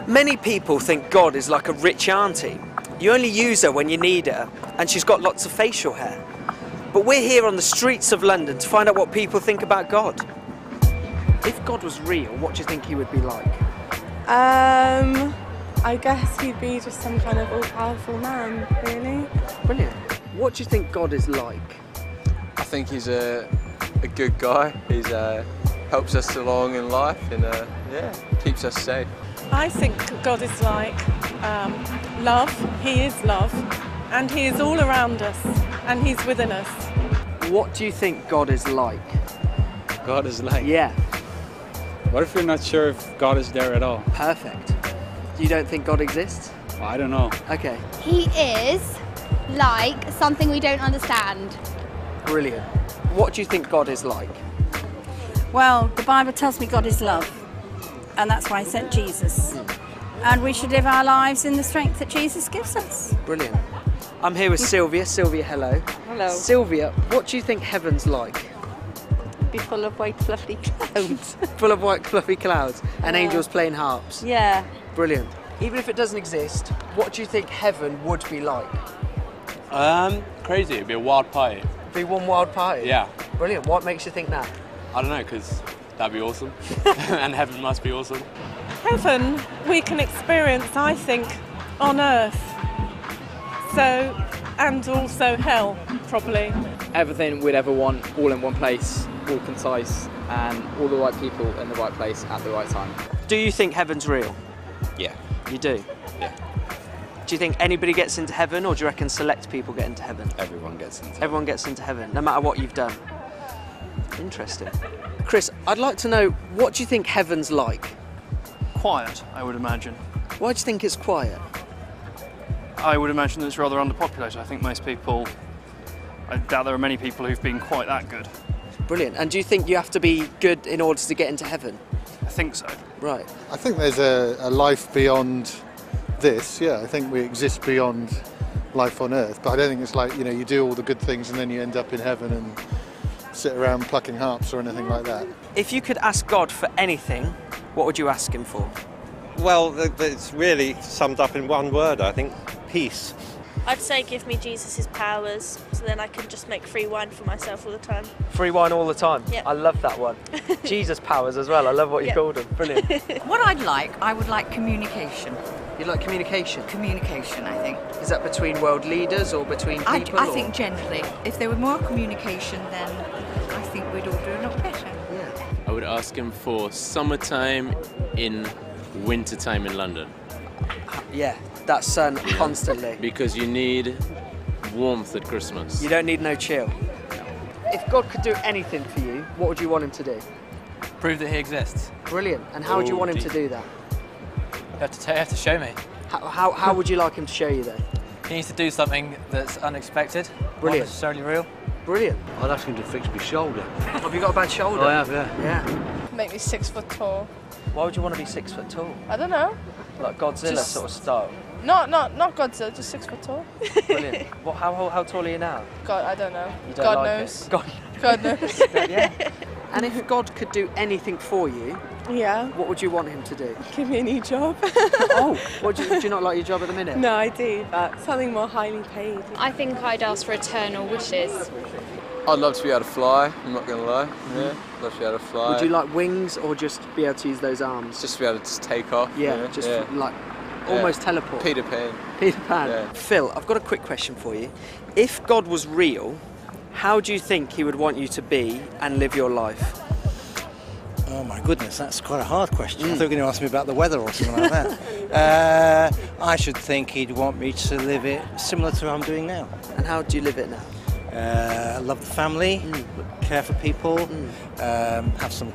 Many people think God is like a rich auntie. You only use her when you need her, and she's got lots of facial hair. But we're here on the streets of London to find out what people think about God. If God was real, what do you think he would be like? I guess he'd be just some kind of all-powerful man, really. Brilliant. What do you think God is like? I think he's a good guy. He's helps us along in life and yeah, keeps us safe. I think God is like love. He is love, and he is all around us, and he's within us. What do you think God is like? God is like? Yeah. What if you're not sure if God is there at all? Perfect. You don't think God exists? Well, I don't know. Okay. He is like something we don't understand. Brilliant. What do you think God is like? Well, the Bible tells me God is love, and that's why he sent Jesus. And we should live our lives in the strength that Jesus gives us. Brilliant. I'm here with Sylvia. Sylvia, hello. Hello. Sylvia, what do you think heaven's like? Be full of white fluffy clouds. Full of white fluffy clouds and angels playing harps. Yeah. Brilliant. Even if it doesn't exist, what do you think heaven would be like? Crazy. It'd be a wild party. Be one wild party? Yeah. Brilliant. What makes you think that? I don't know, because that'd be awesome. And heaven must be awesome. Heaven we can experience, I think, on earth. So, and also hell, probably. Everything we'd ever want, all in one place, all concise, and all the right people in the right place at the right time. Do you think heaven's real? Yeah. You do? Yeah. Do you think anybody gets into heaven, or do you reckon select people get into heaven? Everyone gets into Everyone gets into heaven, no matter what you've done. Interesting. Chris, I'd like to know, what do you think heaven's like? Quiet, I would imagine. Why do you think it's quiet? I would imagine that it's rather underpopulated. I think most people, I doubt there are many people who've been quite that good. Brilliant. And do you think you have to be good in order to get into heaven? I think so. Right. I think there's a life beyond this, yeah. I think we exist beyond life on earth, but I don't think it's like, you know, you do all the good things and then you end up in heaven and sit around plucking harps or anything like that. If you could ask God for anything, what would you ask him for? Well, it's really summed up in one word, I think: peace. I'd say give me Jesus' powers, so then I can just make free wine for myself all the time. Free wine all the time? Yep. I love that one. Jesus powers as well, I love what you called them. Brilliant. What I would like communication. You like communication? Communication, I think. Is that between world leaders or between people? I think generally, if there were more communication, then I think we'd all do a lot better. Yeah. I would ask him for summertime in wintertime in London. Yeah, that sun constantly. Because you need warmth at Christmas. You don't need no chill. If God could do anything for you, what would you want him to do? Prove that he exists. Brilliant. And how would you want him to do that? You have to show me. How would you like him to show you though? He needs to do something that's unexpected, Brilliant. not necessarily real. Brilliant. I'd ask him to fix my shoulder. Have you got a bad shoulder? I have, yeah. Yeah. Make me 6 foot tall. Why would you want to be 6 foot tall? I don't know. Like Godzilla sort of style? Not Godzilla, just 6 foot tall. Brilliant. How tall are you now? God, I don't know. You don't God like knows. it? God knows. Yeah. And if God could do anything for you, yeah, what would you want him to do? give me a new job. Oh, do you not like your job at the minute? No, I do, but something more highly paid. I think I'd ask for eternal wishes. I'd love to be able to fly, I'm not going to lie. Yeah, love to be able to fly. Would you like wings or just be able to use those arms? Just to be able to just take off. Yeah, like almost teleport. Peter Pan. Peter Pan. Yeah. Phil, I've got a quick question for you. If God was real, how do you think he would want you to be and live your life? Oh my goodness, that's quite a hard question. I thought you were going to ask me about the weather or something like that. I should think he'd want me to live it similar to what I'm doing now. And how do you live it now? Love the family, care for people, have some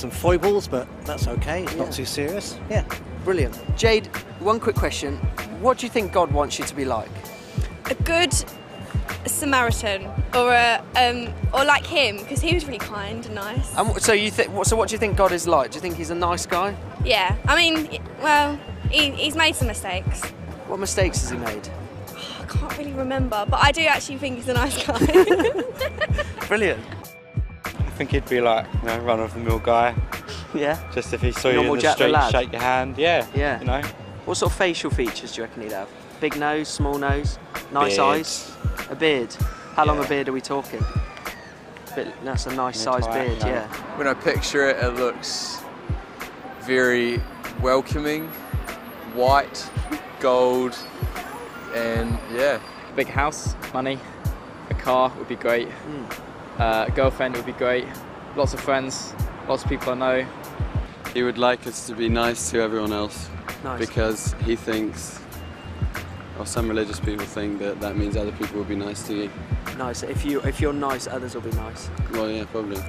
foibles, but that's okay, it's not too serious. Yeah. Brilliant. Jade, one quick question. What do you think God wants you to be like? A good Samaritan, or like him, because he was really kind and nice. So what do you think God is like? Do you think he's a nice guy? Yeah, I mean, well, he's made some mistakes. What mistakes has he made? I can't really remember, but I do actually think he's a nice guy. Brilliant. I think he'd be like, run-of-the-mill guy. Yeah. Just if he saw you Normal in the Jack the street, lad. shake your hand. Yeah. Yeah. You know. What sort of facial features do you reckon he'd have? Big nose, small nose, nice Beard. eyes, a beard. How long a Yeah. beard are we talking? That's a nice sized Mid-height, beard, yeah. When I picture it, it looks very welcoming, white, gold, and yeah. Big house, money, a car would be great. A girlfriend would be great. Lots of friends, lots of people I know. He would like us to be nice to everyone else. Nice. Because he thinks, or some religious people think that means other people will be nice to you. Nice. If you're nice, others will be nice. Well, yeah, probably.